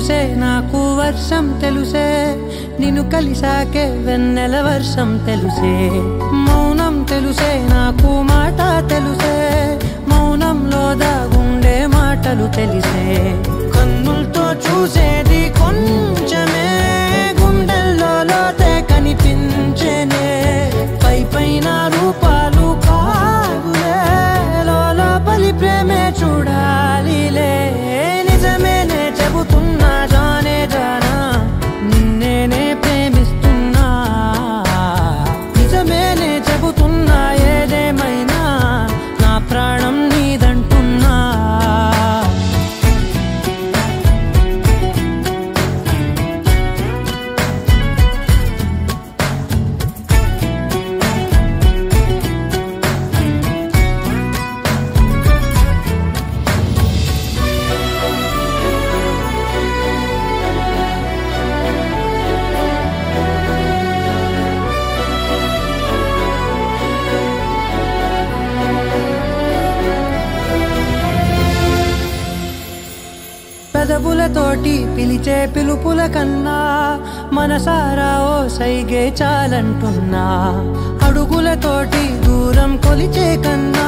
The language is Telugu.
తెలుసే నాకు వర్షం తెలుసే నిన్ను కలిసాకే వెన్నెల వర్షం తెలుసే మౌనం తెలుసే నాకు మాట తెలుసే మౌనంలో దాగుండే మాటలు తెలిసే కన్నులతో చూసేది కొంచెమే గుండెల్లో లోతే కనిపించేనే పై పైన రూపాలు కాదులే లోపలి ప్రేమే చూడాలిలే నిజమేనే చెబుతున్నా జానే జానా నిన్నేనే ప్రేమిస్తున్నా నిజమేనే చెబుతున్నా ఏదేమైనా నా ప్రాణం నీదంటున్నా పెదవులతోటి పిలిచే పిలుపుల కన్నా మనసారా ఓ సైగే చాలంటున్నా అడుగులతోటి దూరం కొలిచే కన్నా